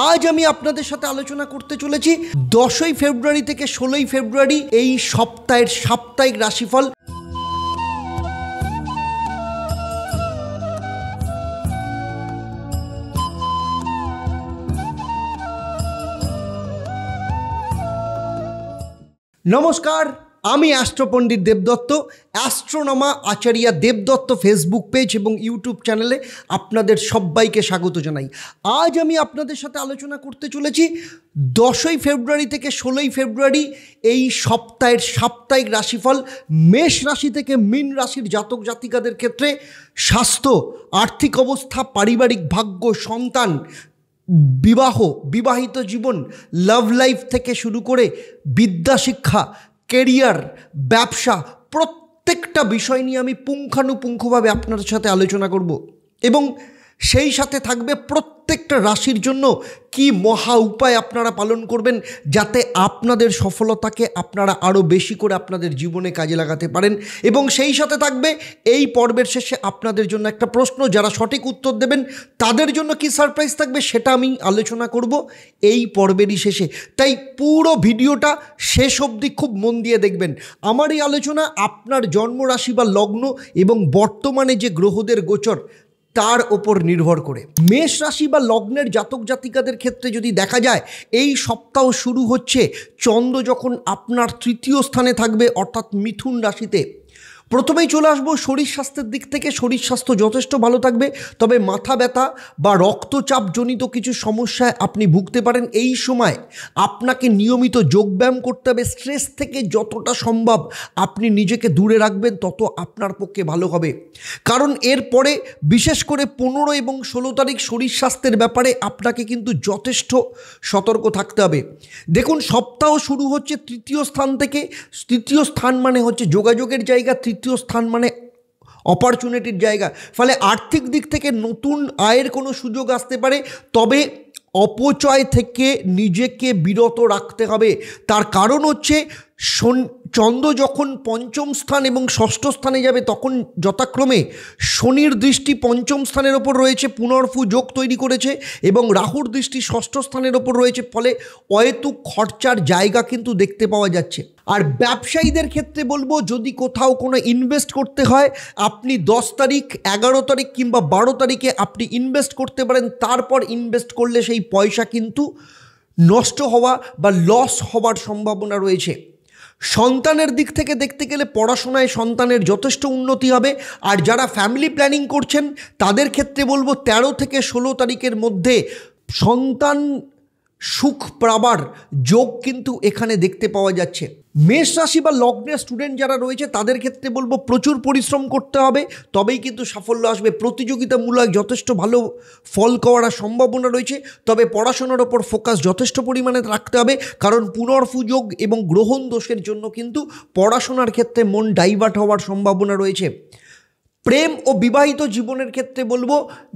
আজ আমি আপনাদের সাথে আলোচনা করতে চলেছি 10ই ফেব্রুয়ারি থেকে 16ই ফেব্রুয়ারি এই সপ্তাহের সাপ্তাহিক রাশিফল। নমস্কার, আমি অ্যাস্ট্রো পণ্ডিত দেবদত্ত, অ্যাস্ট্রোনমা আচার্য দেবদত্ত ফেসবুক পেজ এবং ইউটিউব চ্যানেলে আপনাদের সবাইকে স্বাগত জানাই। আজ আমি আপনাদের সাথে আলোচনা করতে চলেছি 10ই ফেব্রুয়ারি থেকে 16ই ফেব্রুয়ারি এই সপ্তাহের সাপ্তাহিক রাশিফল। মেষ রাশি থেকে মীন রাশির জাতক জাতিকাদের ক্ষেত্রে স্বাস্থ্য, আর্থিক অবস্থা, পারিবারিক ভাগ্য, সন্তান, বিবাহ, বিবাহিত জীবন, লাভ লাইফ থেকে শুরু করে বিদ্যা শিক্ষা, কেরিয়ার, ব্যবসা, প্রত্যেকটা বিষয় নিয়ে আমি পুঙ্খানুপুঙ্খভাবে আপনাদের সাথে আলোচনা করব এবং সেই সাথে থাকবে প্রত্যেকটা রাশির জন্য কি মহা উপায় আপনারা পালন করবেন যাতে আপনাদের সফলতাকে আপনারা আরও বেশি করে আপনাদের জীবনে কাজে লাগাতে পারেন। এবং সেই সাথে থাকবে এই পর্বের শেষে আপনাদের জন্য একটা প্রশ্ন, যারা সঠিক উত্তর দেবেন তাদের জন্য কি সারপ্রাইজ থাকবে সেটা আমি আলোচনা করব এই পর্বেরই শেষে। তাই পুরো ভিডিওটা শেষ অবধি খুব মন দিয়ে দেখবেন। আমার এই আলোচনা আপনার জন্মরাশি বা লগ্ন এবং বর্তমানে যে গ্রহদের গোচর তার ওপর নির্ভর করে। মেষ রাশি বা লগ্নের জাতক জাতিকাদের ক্ষেত্রে যদি দেখা যায়, এই সপ্তাহ শুরু হচ্ছে চন্দ্র যখন আপনার তৃতীয় স্থানে থাকবে, অর্থাৎ মিথুন রাশিতে। প্রথমেই চলে আসবো শরীর স্বাস্থ্যের দিক থেকে। শরীর স্বাস্থ্য যথেষ্ট ভালো থাকবে, তবে মাথা ব্যথা বা রক্তচাপজনিত কিছু সমস্যায় আপনি ভুগতে পারেন। এই সময় আপনাকে নিয়মিত যোগব্যায়াম করতে হবে। স্ট্রেস থেকে যতটা সম্ভব আপনি নিজেকে দূরে রাখবেন তত আপনার পক্ষে ভালো হবে, কারণ এরপরে বিশেষ করে 15 এবং 16 তারিখ শরীর স্বাস্থ্যের ব্যাপারে আপনাকে কিন্তু যথেষ্ট সতর্ক থাকতে হবে। দেখুন, সপ্তাহ শুরু হচ্ছে তৃতীয় স্থান থেকে। তৃতীয় স্থান মানে হচ্ছে যোগাযোগের জায়গা, তৃতীয় স্থান মানে অপরচুনিটির জায়গা। ফলে আর্থিক দিক থেকে নতুন আয়ের কোনো সুযোগ আসতে পারে, তবে অপচয় থেকে নিজেকে বিরত রাখতে হবে। তার কারণ হচ্ছে চন্দ্র যখন পঞ্চম স্থান এবং ষষ্ঠ স্থানে যাবে তখন যথাক্রমে শনির দৃষ্টি পঞ্চম স্থানের ওপর রয়েছে, পুনর্ফু যোগ তৈরি করেছে, এবং রাহুর দৃষ্টি ষষ্ঠ স্থানের ওপর রয়েছে। ফলে অহেতুক খরচার জায়গা কিন্তু দেখতে পাওয়া যাচ্ছে। আর ব্যবসায়ীদের ক্ষেত্রে বলবো, যদি কোথাও কোনো ইনভেস্ট করতে হয় আপনি 10 তারিখ, 11 তারিখ কিংবা 12 তারিখে আপনি ইনভেস্ট করতে পারেন। তারপর ইনভেস্ট করলে সেই পয়সা কিন্তু নষ্ট হওয়া বা লস হওয়ার সম্ভাবনা রয়েছে। সন্তানের দিক থেকে দেখতে গেলে পড়াশোনায় সন্তানের যথেষ্ট উন্নতি হবে। আর যারা ফ্যামিলি প্ল্যানিং করছেন তাদের ক্ষেত্রে বলবো 13 থেকে 16 তারিখের মধ্যে সন্তান সুখ পাবার যোগ কিন্তু এখানে দেখতে পাওয়া যাচ্ছে। মেষ রাশি বা লগ্নের স্টুডেন্ট যারা রয়েছে তাদের ক্ষেত্রে বলবো প্রচুর পরিশ্রম করতে হবে, তবেই কিন্তু সাফল্য আসবে। প্রতিযোগিতামূলক যথেষ্ট ভালো ফল করার সম্ভাবনা রয়েছে, তবে পড়াশোনার ওপর ফোকাস যথেষ্ট পরিমাণে রাখতে হবে, কারণ পুনর্ফু যোগ এবং গ্রহণ দোষের জন্য কিন্তু পড়াশোনার ক্ষেত্রে মন ডাইভার্ট হওয়ার সম্ভাবনা রয়েছে। প্রেম ও বিবাহিত জীবনের ক্ষেত্রে বলবো,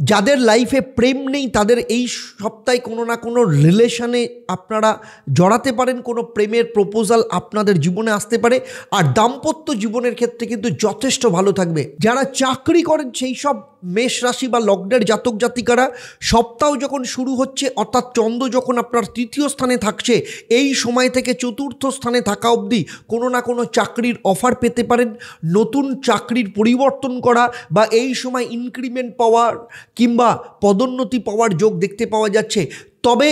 যাদের লাইফে প্রেম নেই তাদের এই সপ্তাহে কোনো না কোনো রিলেশনে আপনারা জড়াতে পারেন, কোনো প্রেমের প্রপোজাল আপনাদের জীবনে আসতে পারে। আর দাম্পত্য জীবনের ক্ষেত্রে কিন্তু যথেষ্ট ভালো থাকবে। যারা চাকরি করেন সেই সব মেষ রাশি বা লগ্নের জাতক জাতিকারা সপ্তাহ যখন শুরু হচ্ছে, অর্থাৎ চন্দ্র যখন আপনার তৃতীয় স্থানে থাকছে, এই সময় থেকে চতুর্থ স্থানে থাকা অবধি কোনো না কোনো চাকরির অফার পেতে পারেন। নতুন চাকরির পরিবর্তন করা বা এই সময় ইনক্রিমেন্ট পাওয়ার কিংবা পদোন্নতি পাওয়ার যোগ দেখতে পাওয়া যাচ্ছে। তবে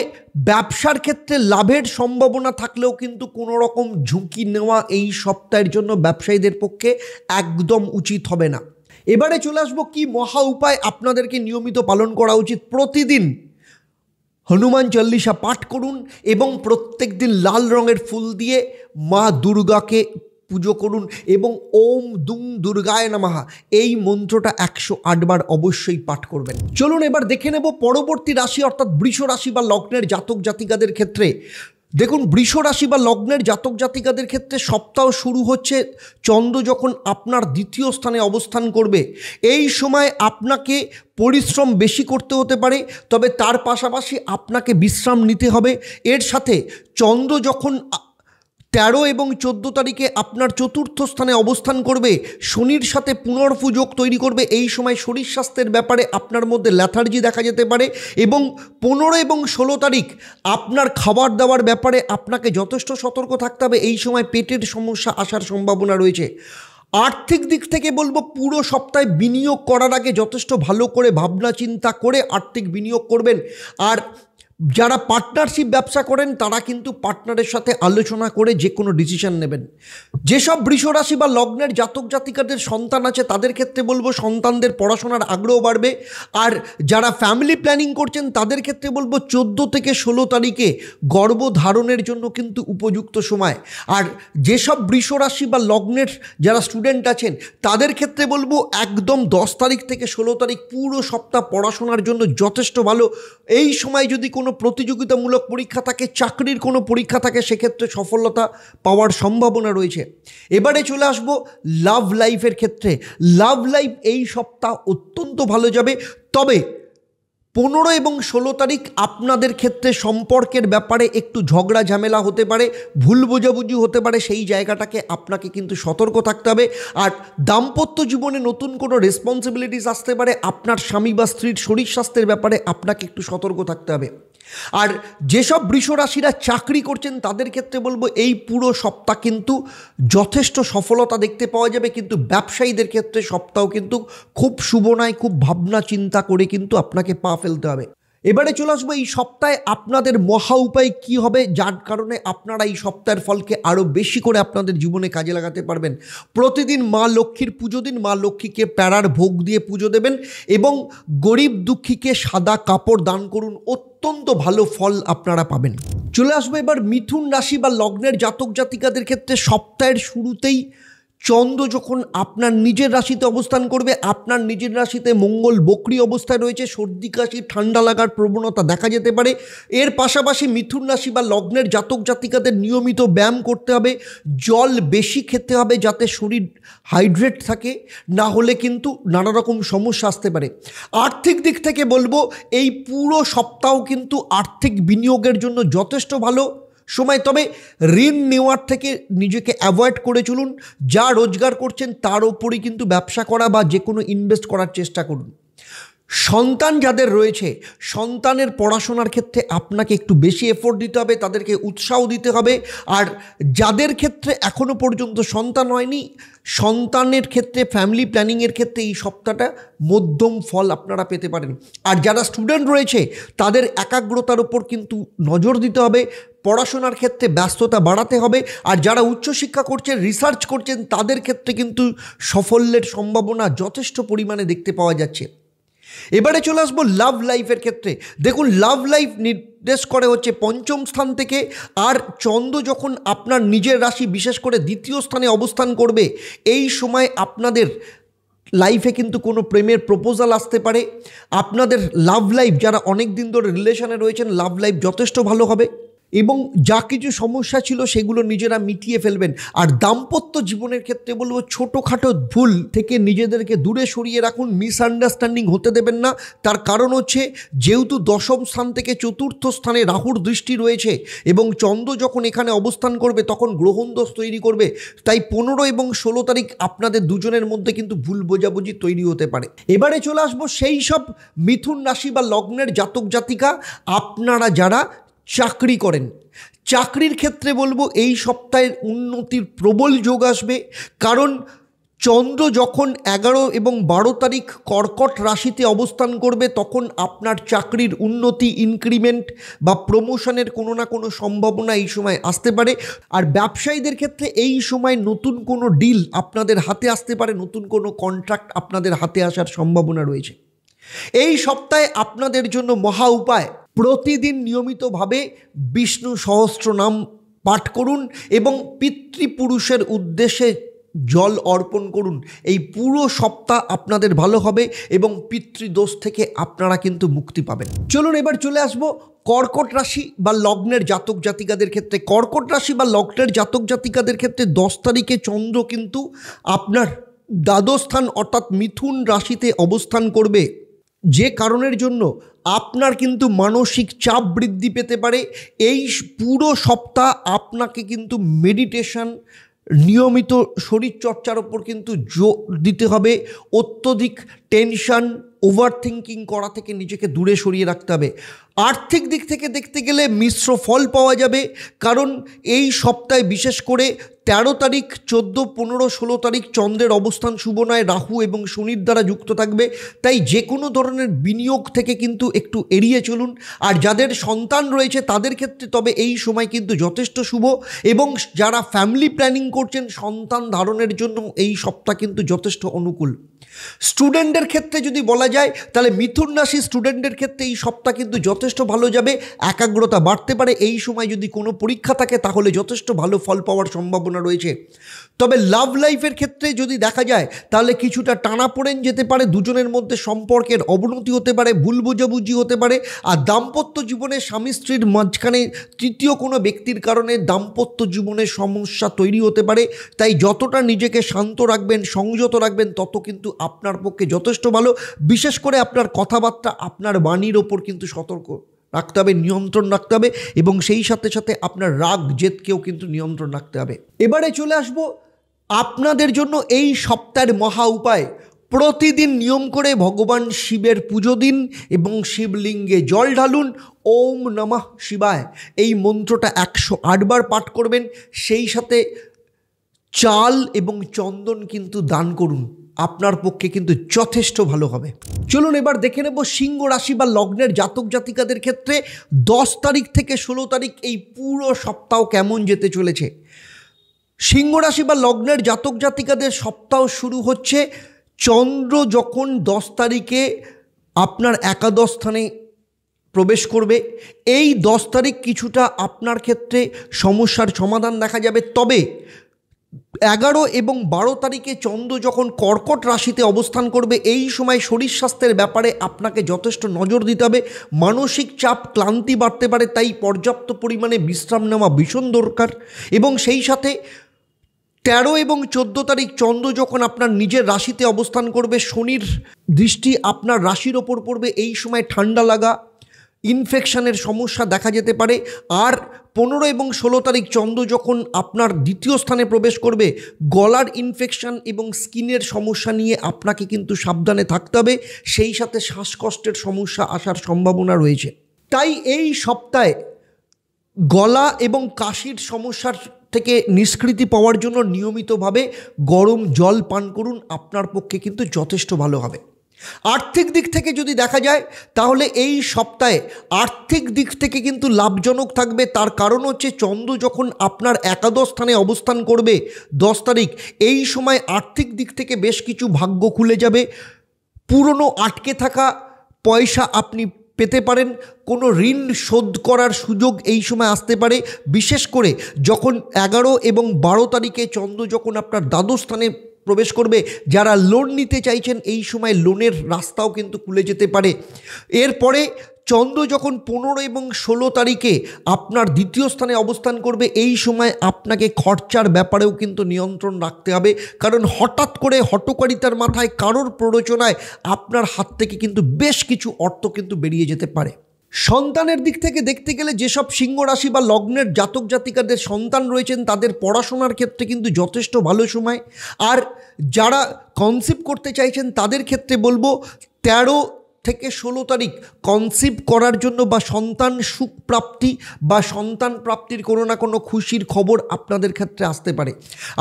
ব্যবসার ক্ষেত্রে লাভের সম্ভাবনা থাকলেও কিন্তু কোনো রকম ঝুঁকি নেওয়া এই সপ্তাহের জন্য ব্যবসায়ীদের পক্ষে একদম উচিত হবে না। এবারে চলে আসবো কি মহা উপায় আপনাদেরকে নিয়মিত পালন করা উচিত। প্রতিদিন হনুমান চল্লিশা পাঠ করুন এবং প্রত্যেক দিন লাল রঙের ফুল দিয়ে মা দুর্গাকে পুজো করুন এবং ওম দুং দুর্গায় নমঃ এই মন্ত্রটা 108 বার অবশ্যই পাঠ করবেন। চলুন এবার দেখে নেব পরবর্তী রাশি, অর্থাৎ বৃষ রাশি বা লগ্নের জাতক জাতিকাদের ক্ষেত্রে। দেখুন, বৃষ রাশি বা লগ্নের জাতক জাতিকাদের ক্ষেত্রে সপ্তাহ শুরু হচ্ছে চন্দ্র যখন আপনার দ্বিতীয় স্থানে অবস্থান করবে। এই সময় আপনাকে পরিশ্রম বেশি করতে হতে পারে, তবে তার পাশাপাশি আপনাকে বিশ্রাম নিতে হবে। এর সাথে চন্দ্র যখন 13 এবং 14 তারিখে আপনার চতুর্থ স্থানে অবস্থান করবে, শনির সাথে পুনর্যোগ তৈরি করবে। এই সময় শরীর স্বাস্থ্যের ব্যাপারে আপনার মধ্যে ল্যাথার্জি দেখা যেতে পারে। এবং 15 এবং 16 তারিখ আপনার খাবার দাবার ব্যাপারে আপনাকে যথেষ্ট সতর্ক থাকতে হবে। এই সময় পেটের সমস্যা আসার সম্ভাবনা রয়েছে। আর্থিক দিক থেকে বলবো, পুরো সপ্তাহে বিনিয়োগ করার আগে যথেষ্ট ভালো করে ভাবনা চিন্তা করে আর্থিক বিনিয়োগ করবেন। আর যারা পার্টনারশিপ ব্যবসা করেন তারা কিন্তু পার্টনারের সাথে আলোচনা করে যে কোনো ডিসিশন নেবেন। যেসব বৃষ রাশি বা লগ্নের জাতক জাতিকাদের সন্তান আছে তাদের ক্ষেত্রে বলবো সন্তানদের পড়াশোনার আগ্রহ বাড়বে। আর যারা ফ্যামিলি প্ল্যানিং করছেন তাদের ক্ষেত্রে বলবো 14 থেকে 16 তারিখে গর্ভধারণের জন্য কিন্তু উপযুক্ত সময়। আর যেসব বৃষ রাশি বা লগ্নের যারা স্টুডেন্ট আছেন তাদের ক্ষেত্রে বলবো একদম 10 তারিখ থেকে 16 তারিখ পুরো সপ্তাহ পড়াশোনার জন্য যথেষ্ট ভালো। এই সময় যদি কোনো প্রতিযোগিতামূলক পরীক্ষা থাকে, চাকরির কোনো পরীক্ষা থাকে, সেক্ষেত্রে সফলতা পাওয়ার সম্ভাবনা রয়েছে। এবারে চলে আসবো লাভ লাইফের ক্ষেত্রে। লাভ লাইফ এই সপ্তাহ অত্যন্ত ভালো যাবে। তবে 15 এবং 16 তারিখ আপনাদের ক্ষেত্রে সম্পর্কের ব্যাপারে একটু ঝগড়া ঝামেলা হতে পারে, ভুল বোঝাবুঝি হতে পারে, সেই জায়গাটাকে আপনাকে কিন্তু সতর্ক থাকতে হবে। আর দাম্পত্য জীবনে নতুন কোনো রেসপন্সিবিলিটিস আসতে পারে, আপনার স্বামী বা স্ত্রীর শরীর স্বাস্থ্যের ব্যাপারে আপনাকে একটু সতর্ক থাকতে হবে। আর যেসব বৃষ রাশিরা চাকরি করছেন তাদের ক্ষেত্রে বলবো এই পুরো সপ্তাহ কিন্তু যথেষ্ট সফলতা দেখতে পাওয়া যাবে। কিন্তু ব্যবসায়ীদের ক্ষেত্রে সপ্তাহ কিন্তু খুব শুভ নয়, খুব ভাবনা চিন্তা করে কিন্তু আপনাকে পা ফেলতে হবে। এবারে চলে আসবো এই সপ্তাহে আপনাদের মহা উপায় কী হবে, যার কারণে আপনারা এই সপ্তাহের ফলকে আরও বেশি করে আপনাদের জীবনে কাজে লাগাতে পারবেন। প্রতিদিন মা লক্ষ্মীর পুজো দিন, মা লক্ষ্মীকে প্যারার ভোগ দিয়ে পুজো দেবেন এবং গরিব দুঃখীকে সাদা কাপড় দান করুন, অত্যন্ত ভালো ফল আপনারা পাবেন। চলে আসবো এবার মিথুন রাশি বা লগ্নের জাতক জাতিকাদের ক্ষেত্রে। সপ্তাহের শুরুতেই চন্দ্র যখন আপনার নিজের রাশিতে অবস্থান করবে, আপনার নিজের রাশিতে মঙ্গল বক্রী অবস্থায় রয়েছে, সর্দি কাশি ঠান্ডা লাগার প্রবণতা দেখা যেতে পারে। এর পাশাপাশি মিথুন রাশি বা লগ্নের জাতক জাতিকাদের নিয়মিত ব্যায়াম করতে হবে, জল বেশি খেতে হবে যাতে শরীর হাইড্রেট থাকে, না হলে কিন্তু নানা রকম সমস্যা আসতে পারে। আর্থিক দিক থেকে বলবো এই পুরো সপ্তাহ কিন্তু আর্থিক বিনিয়োগের জন্য যথেষ্ট ভালো সময়। তবে ঋণ নেওয়ার থেকে নিজেকে অ্যাভয়েড করে চলুন। যা রোজগার করছেন তার ওপরই কিন্তু ব্যবসা করা বা যে কোনো ইনভেস্ট করার চেষ্টা করুন। সন্তান যাদের রয়েছে, সন্তানের পড়াশোনার ক্ষেত্রে আপনাকে একটু বেশি এফোর্ট দিতে হবে, তাদেরকে উৎসাহ দিতে হবে। আর যাদের ক্ষেত্রে এখনও পর্যন্ত সন্তান হয়নি, সন্তানের ক্ষেত্রে ফ্যামিলি প্ল্যানিংয়ের ক্ষেত্রে এই সপ্তাহটা মধ্যম ফল আপনারা পেতে পারেন। আর যারা স্টুডেন্ট রয়েছে তাদের একাগ্রতার ওপর কিন্তু নজর দিতে হবে, পড়াশোনার ক্ষেত্রে ব্যস্ততা বাড়াতে হবে। আর যারা উচ্চশিক্ষা করছেন, রিসার্চ করছেন, তাদের ক্ষেত্রে কিন্তু সাফল্যের সম্ভাবনা যথেষ্ট পরিমাণে দেখতে পাওয়া যাচ্ছে। এবারে চলে আসবো লাভ লাইফের ক্ষেত্রে। দেখুন, লাভ লাইফ নির্দেশ করে হচ্ছে পঞ্চম স্থান থেকে। আর চন্দ্র যখন আপনার নিজের রাশি বিশেষ করে দ্বিতীয় স্থানে অবস্থান করবে, এই সময় আপনাদের লাইফে কিন্তু কোনো প্রেমের প্রপোজাল আসতে পারে। আপনাদের লাভ লাইফ, যারা অনেক দিন ধরে রিলেশনে রয়েছেন, লাভ লাইফ যথেষ্ট ভালো হবে এবং যা কিছু সমস্যা ছিল সেগুলো নিজেরা মিটিয়ে ফেলবেন। আর দাম্পত্য জীবনের ক্ষেত্রে বলবো ছোটোখাটো ভুল থেকে নিজেদেরকে দূরে সরিয়ে রাখুন, মিসআন্ডারস্ট্যান্ডিং হতে দেবেন না। তার কারণ হচ্ছে যেহেতু দশম স্থান থেকে চতুর্থ স্থানে রাহুর দৃষ্টি রয়েছে এবং চন্দ্র যখন এখানে অবস্থান করবে তখন গ্রহণদোষ তৈরি করবে। তাই 15 এবং 16 তারিখ আপনাদের দুজনের মধ্যে কিন্তু ভুল বোঝাবুঝি তৈরি হতে পারে। এবারে চলে আসবো সেই সব মিথুন রাশি বা লগ্নের জাতক জাতিকা আপনারা যারা চাকরি করেন। চাকরির ক্ষেত্রে বলবো এই সপ্তাহের উন্নতির প্রবল যোগ আসবে, কারণ চন্দ্র যখন 11 এবং 12 তারিখ কর্কট রাশিতে অবস্থান করবে তখন আপনার চাকরির উন্নতি, ইনক্রিমেন্ট বা প্রমোশনের কোনো না কোনো সম্ভাবনা এই সময় আসতে পারে। আর ব্যবসায়ীদের ক্ষেত্রে এই সময় নতুন কোনো ডিল আপনাদের হাতে আসতে পারে, নতুন কোনো কন্ট্রাক্ট আপনাদের হাতে আসার সম্ভাবনা রয়েছে। এই সপ্তাহে আপনাদের জন্য মহা উপায়, প্রতিদিন নিয়মিতভাবে বিষ্ণু সহস্রনাম পাঠ করুন এবং পিতৃপুরুষের উদ্দেশ্যে জল অর্পণ করুন। এই পুরো সপ্তাহ আপনাদের ভালো হবে এবং পিতৃদোষ থেকে আপনারা কিন্তু মুক্তি পাবেন। চলুন এবার চলে আসব কর্কট রাশি বা লগ্নের জাতক জাতিকাদের ক্ষেত্রে। কর্কট রাশি বা লগ্নের জাতক জাতিকাদের ক্ষেত্রে 10 তারিখে চন্দ্র কিন্তু আপনার দ্বাদশ স্থান অর্থাৎ মিথুন রাশিতে অবস্থান করবে, যে কারণের জন্য আপনার কিন্তু মানসিক চাপ বৃদ্ধি পেতে পারে। এই পুরো সপ্তাহ আপনাকে কিন্তু মেডিটেশন, নিয়মিত শরীরচর্চার ওপর কিন্তু জোর দিতে হবে। অত্যধিক টেনশন, ওভার থিঙ্কিং করা থেকে নিজেকে দূরে সরিয়ে রাখতে হবে। আর্থিক দিক থেকে দেখতে গেলে মিশ্র ফল পাওয়া যাবে, কারণ এই সপ্তাহে বিশেষ করে 13 তারিখ, 14, 15, 16 তারিখ চন্দ্রের অবস্থান শুভ নয়, রাহু এবং শনির দ্বারা যুক্ত থাকবে। তাই যে কোনো ধরনের বিনিয়োগ থেকে কিন্তু একটু এড়িয়ে চলুন। আর যাদের সন্তান রয়েছে তাদের ক্ষেত্রে তবে এই সময় কিন্তু যথেষ্ট শুভ, এবং যারা ফ্যামিলি প্ল্যানিং করছেন সন্তান ধারণের জন্য এই সপ্তাহ কিন্তু যথেষ্ট অনুকূল। স্টুডেন্টদের ক্ষেত্রে যদি বলা যায় তাহলে মিথুন রাশি স্টুডেন্টদের ক্ষেত্রে এই সপ্তাহ কিন্তু যথেষ্ট ভালো যাবে। একাগ্রতা বাড়তে পারে। এই সময় যদি কোনো পরীক্ষা থাকে তাহলে যথেষ্ট ভালো ফল পাওয়ার সম্ভাবনা রয়েছে। তবে লাভ লাইফের ক্ষেত্রে যদি দেখা যায় তাহলে কিছুটা টানাপোড়েন যেতে পারে, দুজনের মধ্যে সম্পর্কের অবনতি হতে পারে, ভুল বোঝাবুঝি হতে পারে। আর দাম্পত্য জীবনে স্বামী স্ত্রীর মাঝখানে তৃতীয় কোনো ব্যক্তির কারণে দাম্পত্য জীবনে সমস্যা তৈরি হতে পারে। তাই যতটা নিজেকে শান্ত রাখবেন, সংযত রাখবেন, তত কিন্তু আপনার পক্ষে যথেষ্ট ভালো। বিশেষ করে আপনার কথাবার্তা, আপনার বাণীর ওপর কিন্তু সতর্ক রাখতে হবে, নিয়ন্ত্রণ রাখতে হবে, এবং সেই সাথে সাথে আপনার রাগ জেদকেও কিন্তু নিয়ন্ত্রণ রাখতে হবে। এবারে চলে আসবো আপনাদের জন্য এই সপ্তাহের মহা উপায়। প্রতিদিন নিয়ম করে ভগবান শিবের পুজো দিন এবং শিবলিঙ্গে জল ঢালুন। ওম নমঃ শিবায় এই মন্ত্রটা 108 বার পাঠ করবেন। সেই সাথে চাল এবং চন্দন কিন্তু দান করুন, আপনার পক্ষে কিন্তু যথেষ্ট ভালো হবে। চলুন এবার দেখে নেব সিংহ রাশি বা লগ্নের জাতক জাতিকাদের ক্ষেত্রে 10 তারিখ থেকে 16 তারিখ এই পুরো সপ্তাহ কেমন যেতে চলেছে। সিংহ রাশি বা লগ্নের জাতক জাতিকাদের সপ্তাহ শুরু হচ্ছে চন্দ্র যখন 10 তারিখে আপনার একাদশ স্থানে প্রবেশ করবে। এই 10 তারিখ কিছুটা আপনার ক্ষেত্রে সমস্যার সমাধান দেখা যাবে। তবে 11 এবং 12 তারিখে চন্দ্র যখন কর্কট রাশিতে অবস্থান করবে, এই সময় শরীর স্বাস্থ্যের ব্যাপারে আপনাকে যথেষ্ট নজর দিতে হবে। মানসিক চাপ, ক্লান্তি বাড়তে পারে, তাই পর্যাপ্ত পরিমাণে বিশ্রাম নেওয়া ভীষণ দরকার। এবং সেই সাথে 13 এবং 14 তারিখ চন্দ্র যখন আপনার নিজের রাশিতে অবস্থান করবে, শনির দৃষ্টি আপনার রাশির ওপর পড়বে। এই সময় ঠান্ডা লাগা, ইনফেকশনের সমস্যা দেখা যেতে পারে। আর 15 এবং 16 তারিখ চন্দ্র যখন আপনার দ্বিতীয় স্থানে প্রবেশ করবে, গলার ইনফেকশন এবং স্কিনের সমস্যা নিয়ে আপনাকে কিন্তু সাবধানে থাকতে হবে। সেই সাথে শ্বাসকষ্টের সমস্যা আসার সম্ভাবনা রয়েছে। তাই এই সপ্তাহে গলা এবং কাশির সমস্যার থেকে নিষ্কৃতি পাওয়ার জন্য নিয়মিতভাবে গরম জল পান করুন, আপনার পক্ষে কিন্তু যথেষ্ট ভালো হবে। আর্থিক দিক থেকে যদি দেখা যায় তাহলে এই সপ্তাহে আর্থিক দিক থেকে কিন্তু লাভজনক থাকবে। তার কারণ হচ্ছে চন্দ্র যখন আপনার একাদশ স্থানে অবস্থান করবে 10 তারিখ, এই সময় আর্থিক দিক থেকে বেশ কিছু ভাগ্য খুলে যাবে। পুরনো আটকে থাকা পয়সা আপনি পেতে পারেন। কোনো ঋণ শোধ করার সুযোগ এই সময় আসতে পারে। বিশেষ করে যখন 11 এবং 12 তারিখে চন্দ্র যখন আপনার দ্বাদশ স্থানে প্রবেশ করবে, যারা লোন নিতে চাইছেন এই সময় লোনের রাস্তাও কিন্তু খুলে যেতে পারে। এরপরে চন্দ্র যখন 15 এবং 16 তারিখে আপনার দ্বিতীয় স্থানে অবস্থান করবে, এই সময় আপনাকে খরচার ব্যাপারেও কিন্তু নিয়ন্ত্রণ রাখতে হবে। কারণ হঠাৎ করে হঠকারিতার মাথায় কারোর প্ররোচনায় আপনার হাত থেকে কিন্তু বেশ কিছু অর্থ কিন্তু বেরিয়ে যেতে পারে। সন্তানের দিক থেকে দেখতে গেলে যেসব সিংহ রাশি বা লগ্নের জাতক জাতিকাদের সন্তান রয়েছেন তাদের পড়াশোনার ক্ষেত্রে কিন্তু যথেষ্ট ভালো সময়। আর যারা কনসিভ করতে চাইছেন তাদের ক্ষেত্রে বলবো 13 থেকে 16 তারিখ কনসিভ করার জন্য বা সন্তান সুখ প্রাপ্তি বা সন্তান প্রাপ্তির কোনো না কোনো খুশির খবর আপনাদের ক্ষেত্রে আসতে পারে।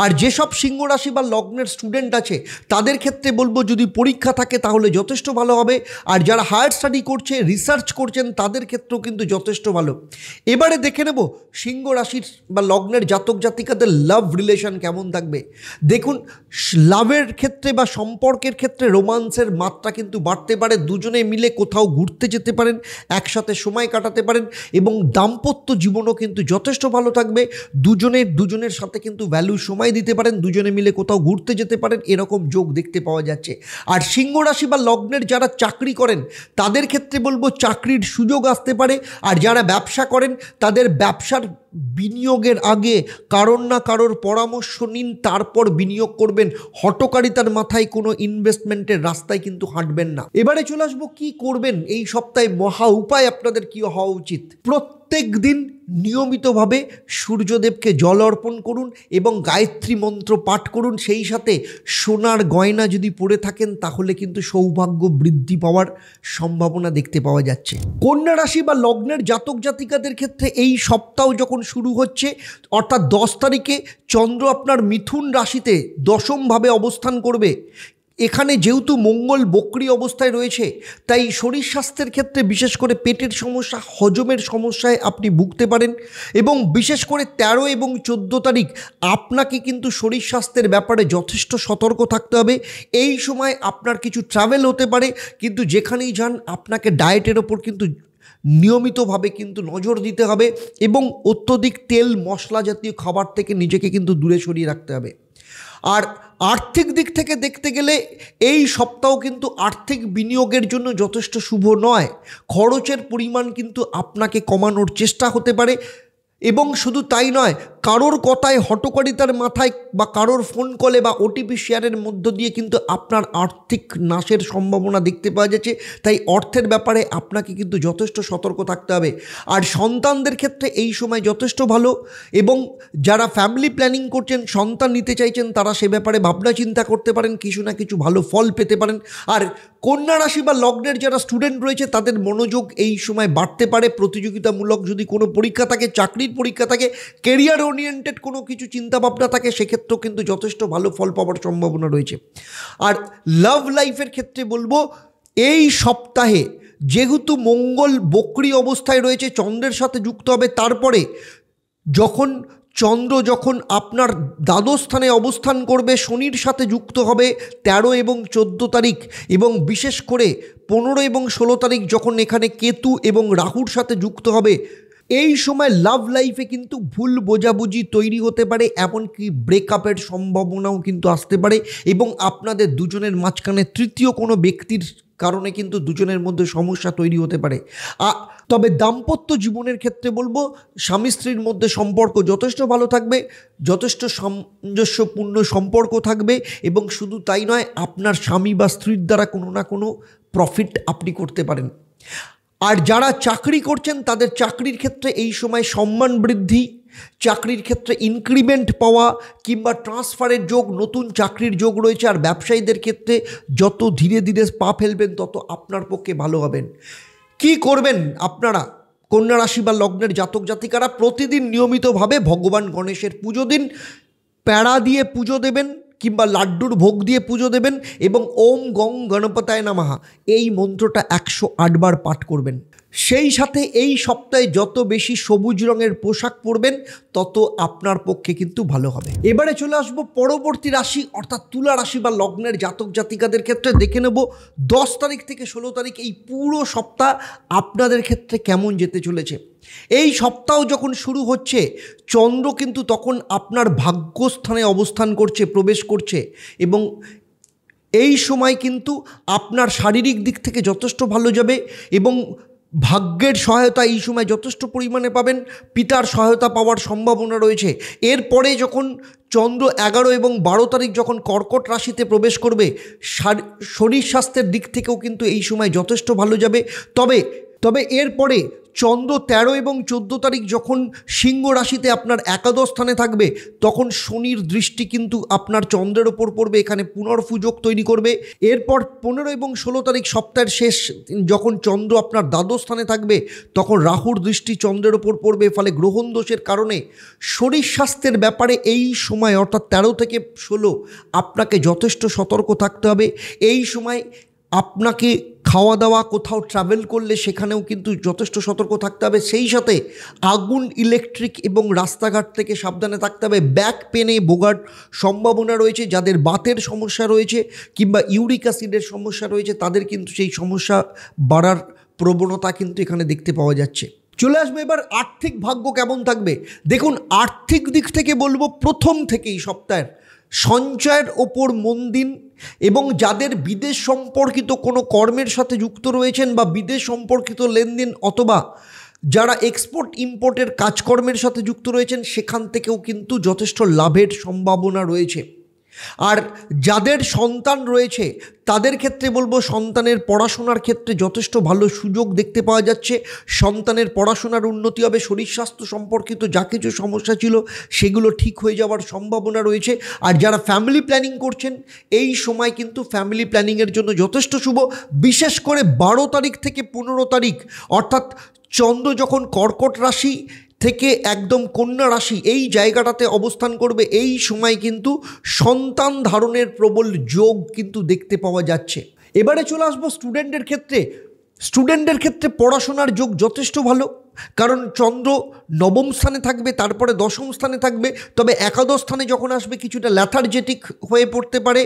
আর যেসব সিংহ রাশি বা লগ্নের স্টুডেন্ট আছে তাদের ক্ষেত্রে বলবো যদি পরীক্ষা থাকে তাহলে যথেষ্ট ভালো হবে। আর যারা হায়ার স্টাডি করছে, রিসার্চ করছেন তাদের ক্ষেত্রেও কিন্তু যথেষ্ট ভালো। এবারে দেখে নেব সিংহ রাশির বা লগ্নের জাতক জাতিকাদের লাভ রিলেশন কেমন থাকবে। দেখুন, লাভের ক্ষেত্রে বা সম্পর্কের ক্ষেত্রে রোমান্সের মাত্রা কিন্তু বাড়তে পারে। দুজনে মিলে কোথাও ঘুরতে যেতে পারেন, একসাথে সময় কাটাতে পারেন, এবং দাম্পত্য জীবনও কিন্তু যথেষ্ট ভালো থাকবে। দুজনের সাথে কিন্তু ভ্যালু সময় দিতে পারেন, দুজনে মিলে কোথাও ঘুরতে যেতে পারেন, এরকম যোগ দেখতে পাওয়া যাচ্ছে। আর সিংহ রাশি বা লগ্নের যারা চাকরি করেন তাদের ক্ষেত্রে বলবো চাকরির সুযোগ আসতে পারে। আর যারা ব্যবসা করেন তাদের ব্যবসার বিনিয়োগের আগে কারোর না কারোর পরামর্শ নিন, তারপর বিনিয়োগ করবেন। হঠকারিতার মাথায় কোনো ইনভেস্টমেন্টের রাস্তায় কিন্তু হাঁটবেন না। এবারে চলে আসবো কী করবেন এই সপ্তাহে, মহা উপায় আপনাদের কী হওয়া উচিত। প্রত্যেক দিন নিয়মিতভাবে সূর্যদেবকে জল অর্পণ করুন এবং গায়ত্রী মন্ত্র পাঠ করুন। সেই সাথে সোনার গয়না যদি পরে থাকেন তাহলে কিন্তু সৌভাগ্য বৃদ্ধি পাওয়ার সম্ভাবনা দেখতে পাওয়া যাচ্ছে। কন্যা রাশি বা লগ্নের জাতক জাতিকাদের ক্ষেত্রে এই সপ্তাহ যখন শুরু হচ্ছে, অর্থাৎ 10 তারিখে চন্দ্র আপনার মিথুন রাশিতে দশমভাবে অবস্থান করবে। এখানে যেহেতু মঙ্গল বক্রী অবস্থায় রয়েছে, তাই শরীর স্বাস্থ্যের ক্ষেত্রে বিশেষ করে পেটের সমস্যা, হজমের সমস্যায় আপনি ভুগতে পারেন। এবং বিশেষ করে 13 এবং 14 তারিখ আপনাকে কিন্তু শরীর স্বাস্থ্যের ব্যাপারে যথেষ্ট সতর্ক থাকতে হবে। এই সময় আপনার কিছু ট্রাভেল হতে পারে, কিন্তু যেখানেই যান আপনাকে ডায়েটের ওপর কিন্তু নিয়মিতভাবে কিন্তু নজর দিতে হবে এবং অত্যধিক তেল মশলা জাতীয় খাবার থেকে নিজেকে কিন্তু দূরে সরিয়ে রাখতে হবে। আর আর্থিক দিক থেকে দেখতে গেলে এই সপ্তাহ কিন্তু আর্থিক বিনিয়োগের জন্য যথেষ্ট শুভ নয়। খরচের পরিমাণ কিন্তু আপনাকে কমানোর চেষ্টা হতে পারে। এবং শুধু তাই নয়, কারোর কথায় হঠকারিতার মাথায় বা কারোর ফোন কলে বা ওটিপি শেয়ারের মধ্য দিয়ে কিন্তু আপনার আর্থিক নাশের সম্ভাবনা দেখতে পাওয়া যাচ্ছে। তাই অর্থের ব্যাপারে আপনাকে কিন্তু যথেষ্ট সতর্ক থাকতে হবে। আর সন্তানদের ক্ষেত্রে এই সময় যথেষ্ট ভালো, এবং যারা ফ্যামিলি প্ল্যানিং করছেন, সন্তান নিতে চাইছেন, তারা সে ব্যাপারে ভাবনা চিন্তা করতে পারেন, কিছু না কিছু ভালো ফল পেতে পারেন। আর কন্যা রাশি বা লগ্নের যারা স্টুডেন্ট রয়েছে তাদের মনোযোগ এই সময় বাড়তে পারে। প্রতিযোগিতামূলক যদি কোনো পরীক্ষা থাকে, চাকরির পরীক্ষা থাকে, কেরিয়ার ওরিয়েন্টেড কোনো কিছু চিন্তাভাবনা থাকে, সেক্ষেত্রেও কিন্তু যথেষ্ট ভালো ফল পাওয়ার সম্ভাবনা রয়েছে। আর লাভ লাইফের ক্ষেত্রে বলবো, এই সপ্তাহে যেহেতু মঙ্গল বক্রী অবস্থায় রয়েছে, চন্দ্রের সাথে যুক্ত হবে, তারপরে চন্দ্র যখন আপনার দ্বাদশ স্থানে অবস্থান করবে, শনির সাথে যুক্ত হবে 13 এবং 14 তারিখ, এবং বিশেষ করে 15 এবং 16 তারিখ যখন এখানে কেতু এবং রাহুর সাথে যুক্ত হবে, এই সময় লাভ লাইফে কিন্তু ভুল বোঝাবুঝি তৈরি হতে পারে, এমনকি ব্রেকআপের সম্ভাবনাও কিন্তু আসতে পারে। এবং আপনাদের দুজনের মাঝখানে তৃতীয় কোনো ব্যক্তির কারণে কিন্তু দুজনের মধ্যে সমস্যা তৈরি হতে পারে। তবে দাম্পত্য জীবনের ক্ষেত্রে বলবো, স্বামী স্ত্রীর মধ্যে সম্পর্ক যথেষ্ট ভালো থাকবে, যথেষ্ট সামঞ্জস্যপূর্ণ সম্পর্ক থাকবে। এবং শুধু তাই নয়, আপনার স্বামী বা স্ত্রীর দ্বারা কোনো না কোনো প্রফিট আপনি করতে পারেন। আর যারা চাকরি করছেন তাদের চাকরির ক্ষেত্রে এই সময় সম্মান বৃদ্ধি, চাকরির ক্ষেত্রে ইনক্রিমেন্ট পাওয়া কিংবা ট্রান্সফারের যোগ, নতুন চাকরির যোগ রয়েছে। আর ব্যবসায়ীদের ক্ষেত্রে যত ধীরে ধীরে পা ফেলবেন তত আপনার পক্ষে ভালো হবেন। কি করবেন আপনারা কন্যা রাশি বা লগ্নের জাতক জাতিকারা? প্রতিদিন নিয়মিতভাবে ভগবান গণেশের পুজো দিন, প্যাড়া দিয়ে পুজো দেবেন কিংবা লাড্ডুর ভোগ দিয়ে পুজো দেবেন, এবং ওম গং গণপতায় নমঃ এই মন্ত্রটা 108 বার পাঠ করবেন। সেই সাথে এই সপ্তাহে যত বেশি সবুজ রঙের পোশাক পরবেন তত আপনার পক্ষে কিন্তু ভালো হবে। এবারে চলে আসবো পরবর্তী রাশি, অর্থাৎ তুলা রাশি বা লগ্নের জাতক জাতিকাদের ক্ষেত্রে। দেখে নেব 10 তারিখ থেকে 16 তারিখ এই পুরো সপ্তাহ আপনাদের ক্ষেত্রে কেমন যেতে চলেছে। এই সপ্তাহ যখন শুরু হচ্ছে, চন্দ্র কিন্তু তখন আপনার ভাগ্যস্থানে অবস্থান করছে, প্রবেশ করছে, এবং এই সময় কিন্তু আপনার শারীরিক দিক থেকে যথেষ্ট ভালো যাবে এবং ভাগ্যের সহায়তা এই সময় যথেষ্ট পরিমাণে পাবেন। পিতার সহায়তা পাওয়ার সম্ভাবনা রয়েছে। এরপরে যখন চন্দ্র 11 এবং 12 তারিখ যখন কর্কট রাশিতে প্রবেশ করবে, শরীর স্বাস্থ্যের দিক থেকেও কিন্তু এই সময় যথেষ্ট ভালো যাবে। তবে এরপরে চন্দ্র 13 এবং 14 তারিখ যখন সিংহ রাশিতে আপনার একাদশ স্থানে থাকবে, তখন শনির দৃষ্টি কিন্তু আপনার চন্দ্রের ওপর পড়বে, এখানে পুনর্ফুযোগ তৈরি করবে। এরপর 15 এবং 16 তারিখ সপ্তাহের শেষ যখন চন্দ্র আপনার দ্বাদশ স্থানে থাকবে, তখন রাহুর দৃষ্টি চন্দ্রের ওপর পড়বে। ফলে গ্রহণ দোষের কারণে শরীর স্বাস্থ্যের ব্যাপারে এই সময় অর্থাৎ 13 থেকে 16 আপনাকে যথেষ্ট সতর্ক থাকতে হবে। এই সময় আপনাকে খাওয়া দাওয়া, কোথাও ট্রাভেল করলে সেখানেও কিন্তু যথেষ্ট সতর্ক থাকতে হবে। সেই সাথে আগুন, ইলেকট্রিক এবং রাস্তাঘাট থেকে সাবধানে থাকতে হবে। ব্যাক পেনে ভোগার সম্ভাবনা রয়েছে। যাদের বাতের সমস্যা রয়েছে কিংবা ইউরিক অ্যাসিডের সমস্যা রয়েছে, তাদের কিন্তু সেই সমস্যা বাড়ার প্রবণতা কিন্তু এখানে দেখতে পাওয়া যাচ্ছে। চলে আসবে এবার আর্থিক ভাগ্য কেমন থাকবে। দেখুন, আর্থিক দিক থেকে বলবো, প্রথম থেকেই সপ্তাহের সঞ্চয়ের ওপর মন দিন, এবং যাদের বিদেশ সম্পর্কিত কোনো কর্মের সাথে যুক্ত রয়েছেন বা বিদেশ সম্পর্কিত লেনদেন অথবা যারা এক্সপোর্ট ইম্পোর্টের কাজকর্মের সাথে যুক্ত রয়েছেন সেখান থেকেও কিন্তু যথেষ্ট লাভের সম্ভাবনা রয়েছে। আর যাদের সন্তান রয়েছে তাদের ক্ষেত্রে বলবো সন্তানের পড়াশোনার ক্ষেত্রে যথেষ্ট ভালো সুযোগ দেখতে পাওয়া যাচ্ছে। সন্তানের পড়াশোনার উন্নতি হবে, শরীর স্বাস্থ্য সম্পর্কিত যা কিছু সমস্যা ছিল সেগুলো ঠিক হয়ে যাওয়ার সম্ভাবনা রয়েছে। আর যারা ফ্যামিলি প্ল্যানিং করছেন এই সময় কিন্তু ফ্যামিলি প্ল্যানিংয়ের জন্য যথেষ্ট শুভ। বিশেষ করে 12 তারিখ থেকে 15 তারিখ অর্থাৎ চন্দ্র যখন কর্কট রাশি থেকে একদম কন্যা রাশি এই জায়গাটাতে অবস্থান করবে, এই সময় কিন্তু সন্তান ধারণের প্রবল যোগ কিন্তু দেখতে পাওয়া যাচ্ছে। এবারে চলে আসবো স্টুডেন্টদের ক্ষেত্রে পড়াশোনার যোগ যথেষ্ট ভালো, কারণ চন্দ্র নবম স্থানে থাকবে, তারপরে দশম স্থানে থাকবে। তবে একাদশ স্থানে যখন আসবে কিছুটা ল্যাথার্জেটিক হয়ে পড়তে পারে,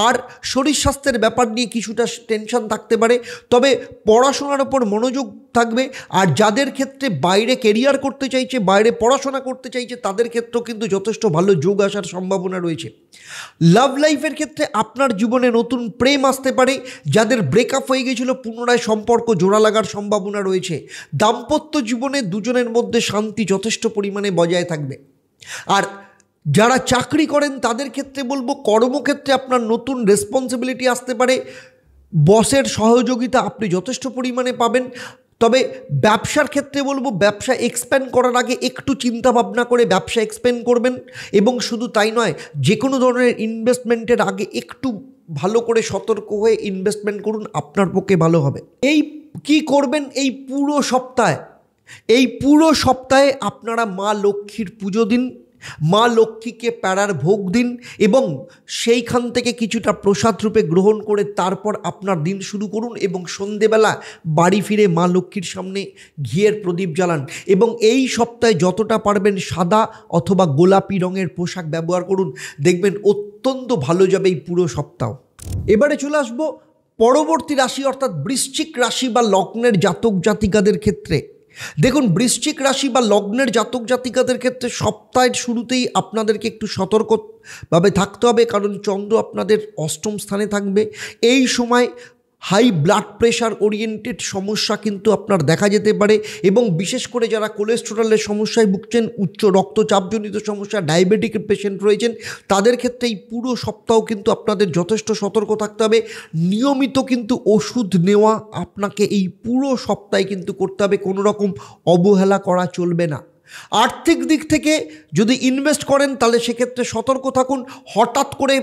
আর শরীর স্বাস্থ্যের ব্যাপার নিয়ে কিছুটা টেনশন থাকতে পারে। তবে পড়াশোনার ওপর মনোযোগ থাকবে। আর যাদের ক্ষেত্রে বাইরে কেরিয়ার করতে চাইছে, বাইরে পড়াশোনা করতে চাইছে, তাদের ক্ষেত্রেও কিন্তু যথেষ্ট ভালো যোগ আসার সম্ভাবনা রয়েছে। লাভ লাইফের ক্ষেত্রে আপনার জীবনে নতুন প্রেম আসতে পারে। যাদের ব্রেকআপ হয়ে গেছিল পুনরায় সম্পর্ক জোড়া লাগার সম্ভাবনা রয়েছে। দাম্পত্য জীবনে দুজনের মধ্যে শান্তি যথেষ্ট পরিমাণে বজায় থাকবে। আর যারা চাকরি করেন তাদের ক্ষেত্রে বলবো কর্মক্ষেত্রে আপনার নতুন রেসপন্সিবিলিটি আসতে পারে, বসের সহযোগিতা আপনি যথেষ্ট পরিমাণে পাবেন। তবে ব্যবসার ক্ষেত্রে বলবো ব্যবসা এক্সপ্যান্ড করার আগে একটু চিন্তা ভাবনা করে ব্যবসা এক্সপ্যান্ড করবেন। এবং শুধু তাই নয়, যে কোনো ধরনের ইনভেস্টমেন্টের আগে একটু ভালো করে সতর্ক হয়ে ইনভেস্টমেন্ট করুন, আপনার পক্ষে ভালো হবে। এই কি করবেন এই পুরো সপ্তাহে আপনারা মা লক্ষ্মীর পুজো দিন, মা লক্ষ্মীকে প্যারার ভোগ দিন এবং সেইখান থেকে কিছুটা প্রসাদ রূপে গ্রহণ করে তারপর আপনার দিন শুরু করুন। এবং সন্ধেবেলা বাড়ি ফিরে মা লক্ষ্মীর সামনে ঘিয়ের প্রদীপ জ্বালান। এবং এই সপ্তাহে যতটা পারবেন সাদা অথবা গোলাপি রঙের পোশাক ব্যবহার করুন, দেখবেন অত্যন্ত ভালো যাবে এই পুরো সপ্তাহ। এবারে চলে আসবো পরবর্তী রাশি অর্থাৎ বৃশ্চিক রাশি বা লগ্নের জাতক জাতিকাদের ক্ষেত্রে। দেখুন, বৃশ্চিক রাশি বা লগ্নের জাতক জাতিকাদের ক্ষেত্রে সপ্তাহের শুরুতেই আপনাদেরকে একটু সতর্কভাবে থাকতে হবে, কারণ চন্দ্র আপনাদের অষ্টম স্থানে থাকবে। এই সময় হাই ব্লাড প্রেশার ওরিয়েন্টেড সমস্যা কিন্তু আপনার দেখা যেতে পারে। এবং বিশেষ করে যারা কোলেস্টেরলের সমস্যায় ভুগছেন, উচ্চ রক্তচাপজনিত সমস্যা, ডায়াবেটিক পেশেন্ট রয়েছেন, তাদের ক্ষেত্রে এই পুরো সপ্তাহ কিন্তু আপনাদের যথেষ্ট সতর্ক থাকতে হবে। নিয়মিত কিন্তু ওষুধ নেওয়া আপনাকে এই পুরো সপ্তাহে কিন্তু করতে হবে, কোনো রকম অবহেলা করা চলবে না। আর্থিক দিক থেকে যদি ইনভেস্ট করেন তাহলে সেক্ষেত্রে সতর্ক থাকুন। হঠাৎ করে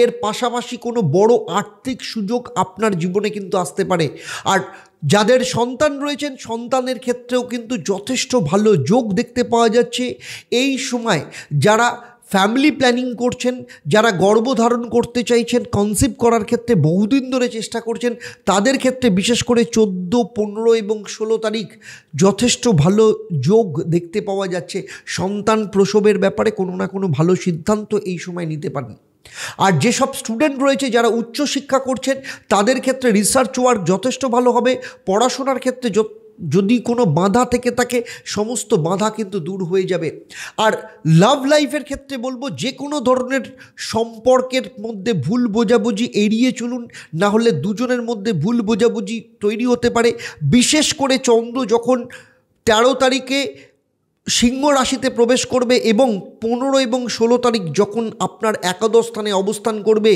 এর পাশাপাশি কোনো বড় আর্থিক সুযোগ আপনার জীবনে কিন্তু আসতে পারে। আর যাদের সন্তান রয়েছেন সন্তানের ক্ষেত্রেও কিন্তু যথেষ্ট ভালো যোগ দেখতে পাওয়া যাচ্ছে এই সময়। যারা ফ্যামিলি প্ল্যানিং করছেন, যারা গর্ভধারণ করতে চাইছেন, কনসিভ করার ক্ষেত্রে বহুদিন ধরে চেষ্টা করছেন, তাদের ক্ষেত্রে বিশেষ করে 14, 15 এবং 16 তারিখ যথেষ্ট ভালো যোগ দেখতে পাওয়া যাচ্ছে। সন্তান প্রসবের ব্যাপারে কোনো না কোনো ভালো সিদ্ধান্ত এই সময় নিতে পারেন। আর যেসব স্টুডেন্ট রয়েছে যারা উচ্চশিক্ষা করছেন তাদের ক্ষেত্রে রিসার্চ ওয়ার্ক যথেষ্ট ভালো হবে। পড়াশোনার ক্ষেত্রে যদি কোনো বাধা থেকে থাকে সমস্ত বাধা কিন্তু দূর হয়ে যাবে। আর লাভ লাইফের ক্ষেত্রে বলবো যে কোনো ধরনের সম্পর্কের মধ্যে ভুল বোঝাবুঝি এড়িয়ে চলুন, না হলে দুজনের মধ্যে ভুল বোঝাবুঝি তৈরি হতে পারে। বিশেষ করে চন্দ্র যখন 13 তারিখে সিংহ রাশিতে প্রবেশ করবে এবং 15 এবং 16 তারিখ যখন আপনার একাদশ স্থানে অবস্থান করবে,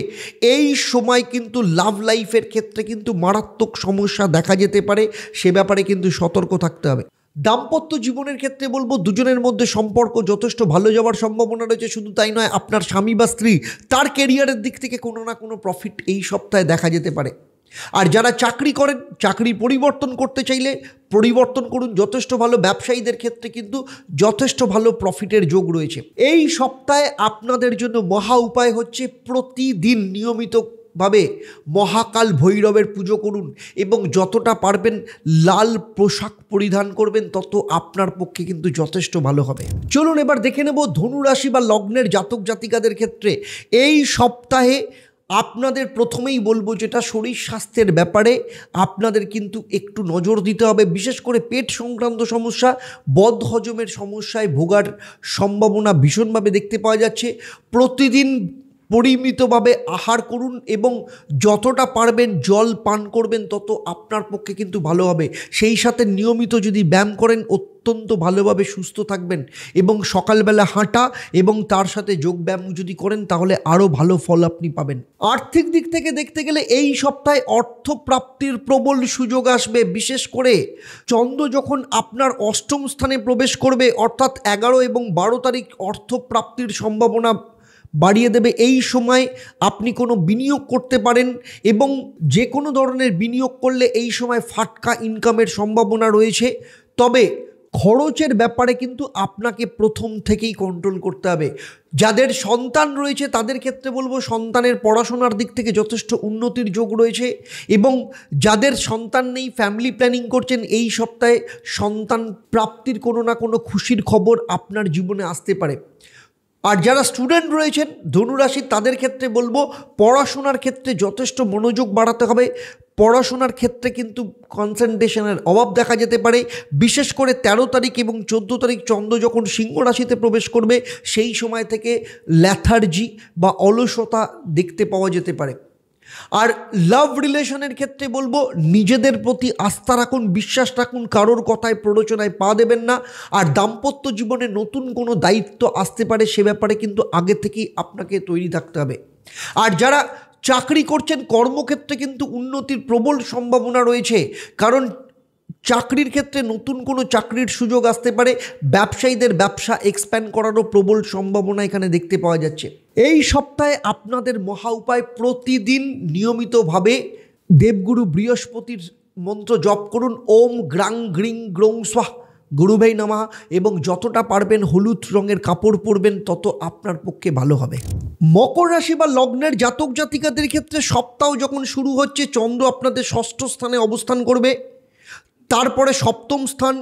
এই সময় কিন্তু লাভ লাইফের ক্ষেত্রে কিন্তু মারাত্মক সমস্যা দেখা যেতে পারে। সে ব্যাপারে কিন্তু সতর্ক থাকতে হবে। দাম্পত্য জীবনের ক্ষেত্রে বলবো দুজনের মধ্যে সম্পর্ক যথেষ্ট ভালো যাওয়ার সম্ভাবনা রয়েছে। শুধু তাই নয়, আপনার স্বামী বা স্ত্রী তার কেরিয়ারের দিক থেকে কোনো না কোনো প্রফিট এই সপ্তাহে দেখা যেতে পারে। আর যারা চাকরি করেন, চাকরি পরিবর্তন করতে চাইলে পরিবর্তন করুন, যথেষ্ট ভালো। ব্যবসায়ীদের ক্ষেত্রে কিন্তু যথেষ্ট ভালো প্রফিটের যোগ রয়েছে। এই সপ্তাহে আপনাদের জন্য মহা উপায় হচ্ছে প্রতিদিন নিয়মিতভাবে মহাকাল ভৈরবের পুজো করুন এবং যতটা পারবেন লাল পোশাক পরিধান করবেন, তত আপনার পক্ষে কিন্তু যথেষ্ট ভালো হবে। চলুন এবার দেখে নেব ধনুরাশি বা লগ্নের জাতক জাতিকাদের ক্ষেত্রে এই সপ্তাহে আপনাদের প্রথমেই বলবো যেটা শরীর স্বাস্থ্যের ব্যাপারে আপনাদের কিন্তু একটু নজর দিতে হবে। বিশেষ করে পেট সংক্রান্ত সমস্যা, বদহজমের সমস্যায় ভোগার সম্ভাবনা ভীষণভাবে দেখতে পাওয়া যাচ্ছে। প্রতিদিন পরিমিতভাবে আহার করুন এবং যতটা পারবেন জল পান করবেন, তত আপনার পক্ষে কিন্তু ভালো হবে। সেই সাথে নিয়মিত যদি ব্যায়াম করেন অত্যন্ত ভালোভাবে সুস্থ থাকবেন এবং সকালবেলা হাঁটা এবং তার সাথে যোগব্যায়াম যদি করেন তাহলে আরও ভালো ফল আপনি পাবেন। আর্থিক দিক থেকে দেখতে গেলে এই সপ্তাহে অর্থপ্রাপ্তির প্রবল সুযোগ আসবে। বিশেষ করে চন্দ্র যখন আপনার অষ্টম স্থানে প্রবেশ করবে, অর্থাৎ 11 এবং 12 তারিখ অর্থপ্রাপ্তির সম্ভাবনা বাড়িয়ে দেবে। এই সময় আপনি কোনো বিনিয়োগ করতে পারেন এবং যে কোনো ধরনের বিনিয়োগ করলে এই সময় ফাটকা ইনকামের সম্ভাবনা রয়েছে। তবে খরচের ব্যাপারে কিন্তু আপনাকে প্রথম থেকেই কন্ট্রোল করতে হবে। যাদের সন্তান রয়েছে তাদের ক্ষেত্রে বলবো সন্তানের পড়াশোনার দিক থেকে যথেষ্ট উন্নতির যোগ রয়েছে এবং যাদের সন্তান নেই ফ্যামিলি প্ল্যানিং করছেন, এই সপ্তাহে সন্তান প্রাপ্তির কোনো না কোনো খুশির খবর আপনার জীবনে আসতে পারে। আর যারা স্টুডেন্ট রয়েছেন ধনুরাশি, তাদের ক্ষেত্রে বলবো পড়াশোনার ক্ষেত্রে যথেষ্ট মনোযোগ বাড়াতে হবে। পড়াশোনার ক্ষেত্রে কিন্তু কনসেন্ট্রেশনের অভাব দেখা যেতে পারে। বিশেষ করে 13 তারিখ এবং 14 তারিখ চন্দ্র যখন সিংহ রাশিতে প্রবেশ করবে, সেই সময় থেকে ল্যাথার্জি বা অলসতা দেখতে পাওয়া যেতে পারে। আর লাভ রিলেশনের ক্ষেত্রে বলবো নিজেদের প্রতি আস্থা রাখুন, বিশ্বাস রাখুন, কারোর কথায় প্ররোচনায় পা দেবেন না। আর দাম্পত্য জীবনে নতুন কোনো দায়িত্ব আসতে পারে, সে ব্যাপারে কিন্তু আগে থেকেই আপনাকে তৈরি থাকতে হবে। আর যারা চাকরি করছেন কর্মক্ষেত্রে কিন্তু উন্নতির প্রবল সম্ভাবনা রয়েছে, কারণ চাকরির ক্ষেত্রে নতুন কোনো চাকরির সুযোগ আসতে পারে। ব্যবসায়ীদের ব্যবসা এক্সপ্যান্ড করারও প্রবল সম্ভাবনা এখানে দেখতে পাওয়া যাচ্ছে। এই সপ্তাহে আপনাদের মহা উপায়, প্রতিদিন নিয়মিতভাবে দেবগুরু বৃহস্পতির মন্ত্র জপ করুন। ওম গ্রাং গ্রিং গ্রৌং স্বাহ গুরুভৈ নমঃ, এবং যতটা পারবেন হলুদ রঙের কাপড় পরবেন তত আপনার পক্ষে ভালো হবে। মকর রাশি বা লগ্নের জাতক জাতিকাদের ক্ষেত্রে সপ্তাহ যখন শুরু হচ্ছে, চন্দ্র আপনাদের ষষ্ঠ স্থানে অবস্থান করবে, তারপরে সপ্তম স্থান,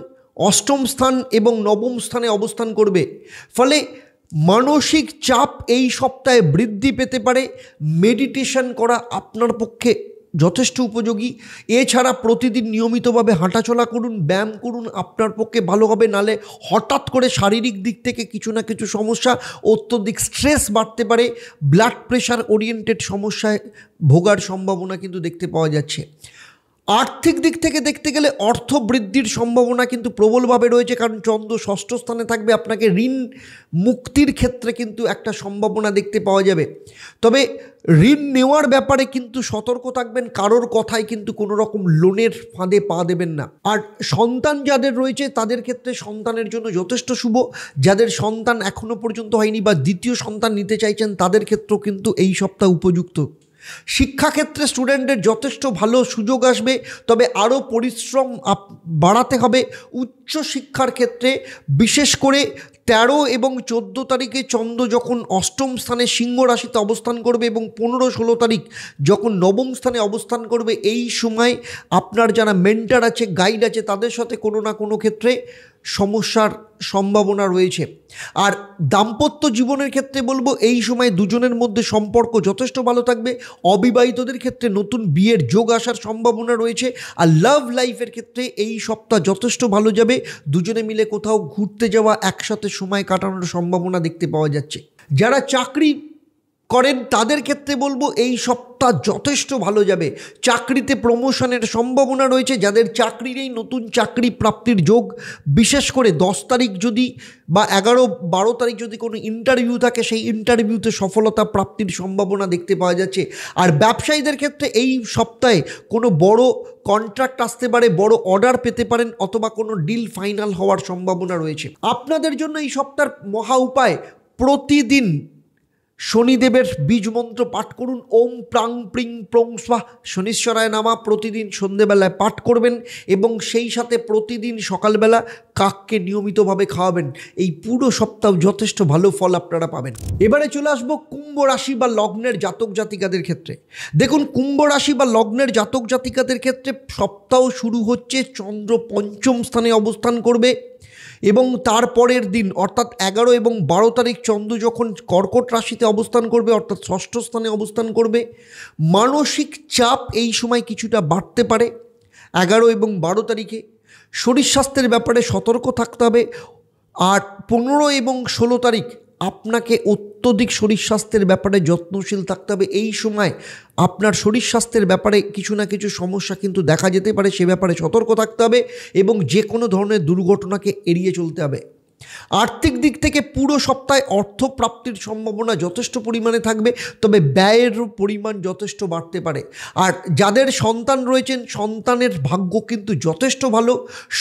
অষ্টম স্থান এবং নবম স্থানে অবস্থান করবে। ফলে মানসিক চাপ এই সপ্তাহে বৃদ্ধি পেতে পারে। মেডিটেশন করা আপনার পক্ষে যথেষ্ট উপযোগী। এছাড়া প্রতিদিন নিয়মিতভাবে হাঁটাচলা করুন, ব্যায়াম করুন, আপনার পক্ষে ভালো হবে। নালে হঠাৎ করে শারীরিক দিক থেকে কিছু না কিছু সমস্যা, অত্যধিক স্ট্রেস বাড়তে পারে, ব্লাড প্রেশার ওরিয়েন্টেড সমস্যায় ভোগার সম্ভাবনা কিন্তু দেখতে পাওয়া যাচ্ছে। আর্থিক দিক থেকে দেখতে গেলে অর্থ বৃদ্ধির সম্ভাবনা কিন্তু প্রবলভাবে রয়েছে, কারণ চন্দ্র ষষ্ঠ স্থানে থাকবে। আপনাকে ঋণ মুক্তির ক্ষেত্রে কিন্তু একটা সম্ভাবনা দেখতে পাওয়া যাবে। তবে ঋণ নেওয়ার ব্যাপারে কিন্তু সতর্ক থাকবেন, কারোর কথায় কিন্তু কোনো রকম লোনের ফাঁদে পা দেবেন না। আর সন্তান যাদের রয়েছে তাদের ক্ষেত্রে সন্তানের জন্য যথেষ্ট শুভ। যাদের সন্তান এখনও পর্যন্ত হয়নি বা দ্বিতীয় সন্তান নিতে চাইছেন তাদের ক্ষেত্রেও কিন্তু এই সপ্তাহ উপযুক্ত। শিক্ষাক্ষেত্রে স্টুডেন্টদের যথেষ্ট ভালো সুযোগ আসবে, তবে আরও পরিশ্রম বাড়াতে হবে। উচ্চ শিক্ষার ক্ষেত্রে বিশেষ করে 13 এবং 14 তারিখে চন্দ্র যখন অষ্টম স্থানে সিংহ রাশিতে অবস্থান করবে এবং 15-16 তারিখ যখন নবম স্থানে অবস্থান করবে, এই সময় আপনার যারা মেন্টর আছে, গাইড আছে, তাদের সাথে কোনো না কোনো ক্ষেত্রে সমস্যার সম্ভাবনা রয়েছে। আর দাম্পত্য জীবনের ক্ষেত্রে বলবো এই সময় দুজনের মধ্যে সম্পর্ক যথেষ্ট ভালো থাকবে। অবিবাহিতদের ক্ষেত্রে নতুন বিয়ের যোগ আসার সম্ভাবনা রয়েছে। আর লাভ লাইফের ক্ষেত্রে এই সপ্তাহ যথেষ্ট ভালো যাবে। দুজনে মিলে কোথাও ঘুরতে যাওয়া, একসাথে সময় কাটানোর সম্ভাবনা দেখতে পাওয়া যাচ্ছে। যারা চাকরি করেন তাদের ক্ষেত্রে বলবো এই সপ্তাহ যথেষ্ট ভালো যাবে। চাকরিতে প্রমোশনের সম্ভাবনা রয়েছে। যাদের চাকরি নেই নতুন চাকরি প্রাপ্তির যোগ। বিশেষ করে 10 তারিখ যদি বা 11-12 তারিখ যদি কোনো ইন্টারভিউ থাকে, সেই ইন্টারভিউতে সফলতা প্রাপ্তির সম্ভাবনা দেখতে পাওয়া যাচ্ছে। আর ব্যবসায়ীদের ক্ষেত্রে এই সপ্তাহে কোনো বড় কন্ট্রাক্ট আসতে পারে, বড় অর্ডার পেতে পারেন, অথবা কোনো ডিল ফাইনাল হওয়ার সম্ভাবনা রয়েছে। আপনাদের জন্য এই সপ্তাহের মহা উপায়, প্রতিদিন শনিদেবের বীজ মন্ত্র পাঠ করুন। ওম প্রাং প্রিং প্রং স্বাহ শনিশ্বরায় নামা প্রতিদিন সন্ধেবেলায় পাঠ করবেন এবং সেই সাথে প্রতিদিন সকালবেলা কাককে নিয়মিতভাবে খাওয়াবেন। এই পুরো সপ্তাহ যথেষ্ট ভালো ফল আপনারা পাবেন। এবারে চলে আসবো কুম্ভ রাশি বা লগ্নের জাতক জাতিকাদের ক্ষেত্রে। দেখুন, কুম্ভ রাশি বা লগ্নের জাতক জাতিকাদের ক্ষেত্রে সপ্তাহ শুরু হচ্ছে, চন্দ্র পঞ্চম স্থানে অবস্থান করবে এবং তারপরের দিন অর্থাৎ 11 এবং 12 তারিখ চন্দ্র যখন কর্কট রাশিতে অবস্থান করবে, অর্থাৎ ষষ্ঠ স্থানে অবস্থান করবে। মানসিক চাপ এই সময় কিছুটা বাড়তে পারে 11 এবং 12 তারিখে। শরীর স্বাস্থ্যের ব্যাপারে সতর্ক থাকতে হবে। আর 15 এবং 16 তারিখ আপনাকে অত্যধিক শরীর স্বাস্থ্যের ব্যাপারে যত্নশীল থাকতে হবে। এই সময় আপনার শরীর স্বাস্থ্যের ব্যাপারে কিছু না কিছু সমস্যা কিন্তু দেখা যেতে পারে, সে ব্যাপারে সতর্ক থাকতে হবে এবং যে কোনো ধরনের দুর্ঘটনাকে এড়িয়ে চলতে হবে। আর্থিক দিক থেকে পুরো সপ্তাহে অর্থপ্রাপ্তির সম্ভাবনা যথেষ্ট পরিমাণে থাকবে, তবে ব্যয়ের পরিমাণ যথেষ্ট বাড়তে পারে। আর যাদের সন্তান রয়েছেন, সন্তানের ভাগ্য কিন্তু যথেষ্ট ভালো।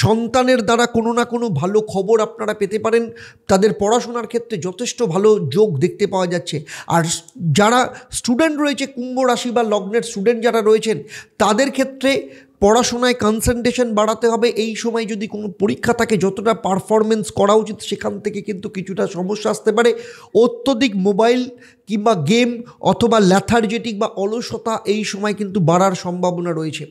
সন্তানের দ্বারা কোনো না কোনো ভালো খবর আপনারা পেতে পারেন। তাদের পড়াশোনার ক্ষেত্রে যথেষ্ট ভালো যোগ দেখতে পাওয়া যাচ্ছে। আর যারা স্টুডেন্ট রয়েছে, কুম্ভ রাশি বা লগ্নের স্টুডেন্ট যারা রয়েছেন, তাদের ক্ষেত্রে পড়াশোনায় কনসেন্ট্রেশন বাড়াতে হবে। এই সময় যদি কোনো পরীক্ষা থাকে, যতটা পারফরমেন্স করা উচিত সেখান থেকে কিন্তু কিছুটা সমস্যা আসতে পারে। অত্যধিক মোবাইল কিংবা গেম অথবা ল্যাথার্জেটিক বা অলসতা এই সময় কিন্তু বাড়ার সম্ভাবনা রয়েছে।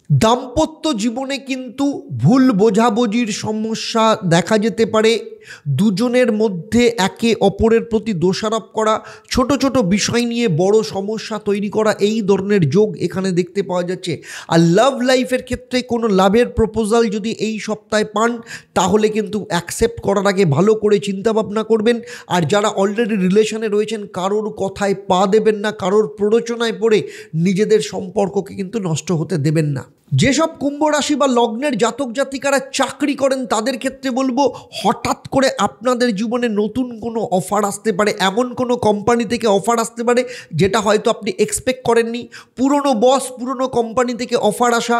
দাম্পত্য জীবনে কিন্তু ভুল বোঝাবুঝির সমস্যা দেখা যেতে পারে। দুজনের মধ্যে একে অপরের প্রতি দোষারোপ করা, ছোট ছোট বিষয় নিয়ে বড় সমস্যা তৈরি করা, এই ধরনের যোগ এখানে দেখতে পাওয়া যাচ্ছে। আর লাভ লাইফের ক্ষেত্রে কোনো লাভের প্রপোজাল যদি এই সপ্তাহে পান, তাহলে কিন্তু অ্যাকসেপ্ট করার আগে ভালো করে চিন্তাভাবনা করবেন। আর যারা অলরেডি রিলেশনে রয়েছেন, কারোর কথায় পা দেবেন না, কারোর প্ররোচনায় পড়ে নিজেদের সম্পর্ককে কিন্তু নষ্ট হতে দেবেন না। যেসব কুম্ভ রাশি বা লগ্নের জাতক জাতিকারা চাকরি করেন, তাদের ক্ষেত্রে বলবো, হঠাৎ করে আপনাদের জীবনে নতুন কোনো অফার আসতে পারে। এমন কোনো কোম্পানি থেকে অফার আসতে পারে যেটা হয়তো আপনি এক্সপেক্ট করেননি। পুরনো বস, পুরনো কোম্পানি থেকে অফার আসা,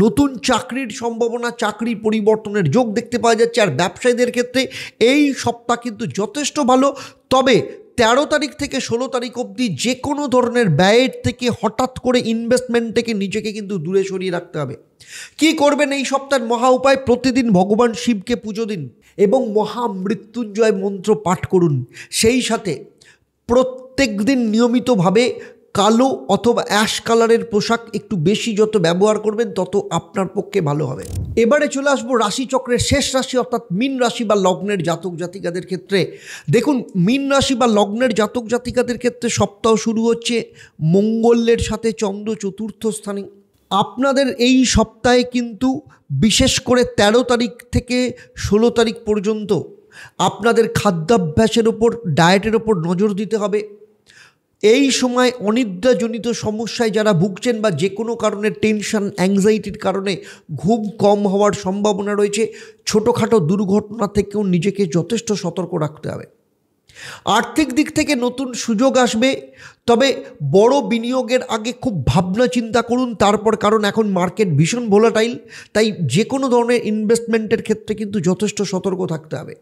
নতুন চাকরির সম্ভাবনা, চাকরি পরিবর্তনের যোগ দেখতে পাওয়া যাচ্ছে। আর ব্যবসায়ীদের ক্ষেত্রে এই সপ্তাহ কিন্তু যথেষ্ট ভালো। তবে 13 তারিখ থেকে 16 তারিখ অবধি যে কোনো ধরনের ব্যয়ের থেকে, হঠাৎ করে ইনভেস্টমেন্ট থেকে নিজেকে কিন্তু দূরে সরিয়ে রাখতে হবে। কি করবেন এই সপ্তাহের মহা উপায়? প্রতিদিন ভগবান শিবকে পুজো দিন এবং মহামৃত্যুঞ্জয় মন্ত্র পাঠ করুন। সেই সাথে প্রত্যেক দিন নিয়মিতভাবে কালো অথবা অ্যাশ কালারের পোশাক একটু বেশি যত ব্যবহার করবেন, তত আপনার পক্ষে ভালো হবে। এবারে চলে আসবো রাশিচক্রের শেষ রাশি, অর্থাৎ মীন রাশি বা লগ্নের জাতক জাতিকাদের ক্ষেত্রে। দেখুন, মীন রাশি বা লগ্নের জাতক জাতিকাদের ক্ষেত্রে সপ্তাহ শুরু হচ্ছে মঙ্গলের সাথে চন্দ্র চতুর্থ স্থানে। আপনাদের এই সপ্তাহে কিন্তু বিশেষ করে 13 তারিখ থেকে 16 তারিখ পর্যন্ত আপনাদের খাদ্যাভ্যাসের ওপর, ডায়েটের ওপর নজর দিতে হবে। এই সময় অনিদ্রাজনিত সমস্যায় যারা ভুগছেন বা যে কোনো কারণে টেনশন, অ্যাংজাইটির কারণে ঘুম কম হওয়ার সম্ভাবনা রয়েছে। ছোটোখাটো দুর্ঘটনা থেকেও নিজেকে যথেষ্ট সতর্ক রাখতে হবে। আর্থিক দিক থেকে নতুন সুযোগ আসবে, তবে বড় বিনিয়োগের আগে খুব ভাবনা চিন্তা করুন তারপর, কারণ এখন মার্কেট ভীষণ ভোলাটাইল। তাই যে কোনো ধরনের ইনভেস্টমেন্টের ক্ষেত্রে কিন্তু যথেষ্ট সতর্ক থাকতে হবে।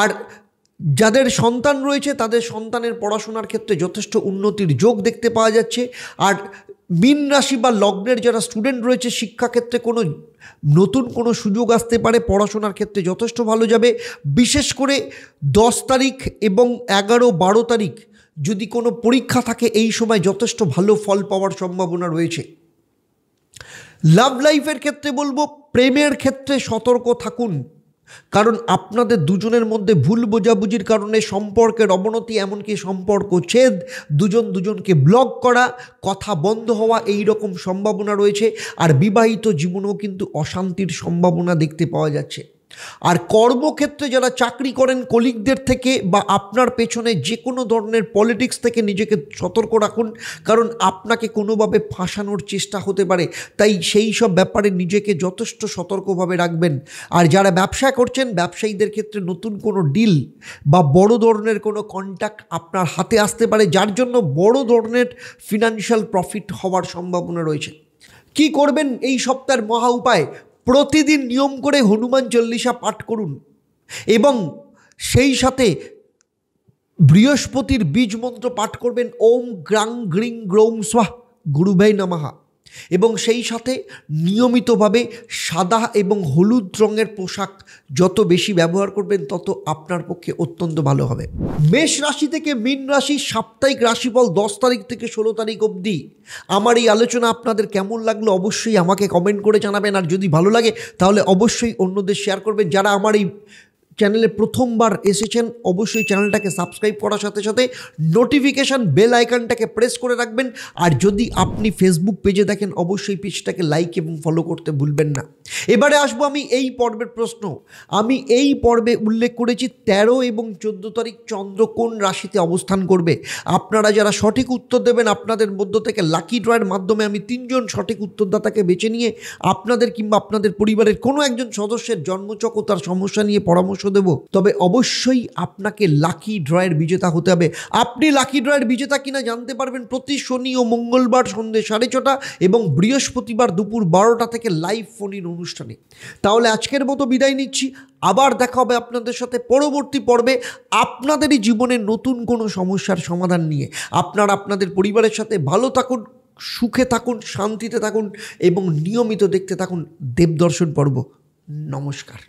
আর যাদের সন্তান রয়েছে, তাদের সন্তানের পড়াশোনার ক্ষেত্রে যথেষ্ট উন্নতির যোগ দেখতে পাওয়া যাচ্ছে। আর মীন রাশি বা লগ্নের যারা স্টুডেন্ট রয়েছে, শিক্ষাক্ষেত্রে কোনো নতুন কোনো সুযোগ আসতে পারে, পড়াশোনার ক্ষেত্রে যথেষ্ট ভালো যাবে। বিশেষ করে 10 তারিখ এবং 11-12 তারিখ যদি কোনো পরীক্ষা থাকে, এই সময় যথেষ্ট ভালো ফল পাওয়ার সম্ভাবনা রয়েছে। লাভ লাইফের ক্ষেত্রে বলবো, প্রেমের ক্ষেত্রে সতর্ক থাকুন, কারণ আপনাদের দুজনের মধ্যে ভুল বোঝাবুঝির কারণে সম্পর্কের অবনতি, এমনকি সম্পর্ক ছেদ, দুজন দুজনকে ব্লক করা, কথা বন্ধ হওয়া, এই রকম সম্ভাবনা রয়েছে। আর বিবাহিত জীবনেও কিন্তু অশান্তির সম্ভাবনা দেখতে পাওয়া যাচ্ছে। আর কর্মক্ষেত্রে যারা চাকরি করেন, কলিগদের থেকে বা আপনার পেছনে যে কোনো ধরনের পলিটিক্স থেকে নিজেকে সতর্ক রাখুন, কারণ আপনাকে কোনোভাবে ফাঁসানোর চেষ্টা হতে পারে। তাই সেই সব ব্যাপারে নিজেকে যথেষ্ট সতর্কভাবে রাখবেন। আর যারা ব্যবসা করছেন, ব্যবসায়ীদের ক্ষেত্রে নতুন কোনো ডিল বা বড় ধরনের কোনো কন্ট্যাক্ট আপনার হাতে আসতে পারে, যার জন্য বড় ধরনের ফিনান্সিয়াল প্রফিট হওয়ার সম্ভাবনা রয়েছে। কি করবেন এই সপ্তাহের মহা উপায়? প্রতিদিন নিয়ম করে হনুমান চল্লিশা পাঠ করুন এবং সেই সাথে বৃহস্পতির বীজ মন্ত্র পাঠ করবেন, ওম গ্রাং গ্রিং গ্রৌম স্বাহ গুরুভৈ নমঃ। এবং সেই সাথে নিয়মিতভাবে সাদা এবং হলুদ রঙের পোশাক যত বেশি ব্যবহার করবেন, তত আপনার পক্ষে অত্যন্ত ভালো হবে। মেষ রাশি থেকে মীন রাশি সাপ্তাহিক রাশিফল 10 তারিখ থেকে 16 তারিখ অবধি। আমার এই আলোচনা আপনাদের কেমন লাগলো অবশ্যই আমাকে কমেন্ট করে জানাবেন। আর যদি ভালো লাগে তাহলে অবশ্যই অন্যদের শেয়ার করবেন। যারা আমার এই চ্যানেলে প্রথমবার এসেছেন, অবশ্যই চ্যানেলটাকে সাবস্ক্রাইব করার সাথে সাথে নোটিফিকেশান বেল আইকনটাকে প্রেস করে রাখবেন। আর যদি আপনি ফেসবুক পেজে দেখেন, অবশ্যই পেজটাকে লাইক এবং ফলো করতে ভুলবেন না। এবারে আসবো আমি এই পর্বের প্রশ্ন। আমি এই পর্বে উল্লেখ করেছি 13 এবং 14 তারিখ চন্দ্র কোন রাশিতে অবস্থান করবে। আপনারা যারা সঠিক উত্তর দেবেন, আপনাদের মধ্য থেকে লাকি ড্রয়ের মাধ্যমে আমি 3 জন সঠিক উত্তরদাতাকে বেছে নিয়ে আপনাদের কিংবা আপনাদের পরিবারের কোনো একজন সদস্যের জন্মচক ও তার সমস্যা নিয়ে পরামর্শ দেব। তবে অবশ্যই আপনাকে লাকি ড্রয়ের বিজেতা হতে হবে। আপনি লাকি ড্রয়ের বিজেতা কিনা জানতে পারবেন প্রতি শনি ও মঙ্গলবার সন্ধ্যে 6:30 এবং বৃহস্পতিবার দুপুর 12টা থেকে লাইভ ফোন ইন অনুষ্ঠানে। তাহলে আজকের মতো বিদায় নিচ্ছি। আবার দেখা হবে আপনাদের সাথে পরবর্তী পর্বে আপনাদেরই জীবনের নতুন কোনো সমস্যার সমাধান নিয়ে। আপনারা আপনাদের পরিবারের সাথে ভালো থাকুন, সুখে থাকুন, শান্তিতে থাকুন এবং নিয়মিত দেখতে থাকুন দেবদর্শন পর্ব। নমস্কার।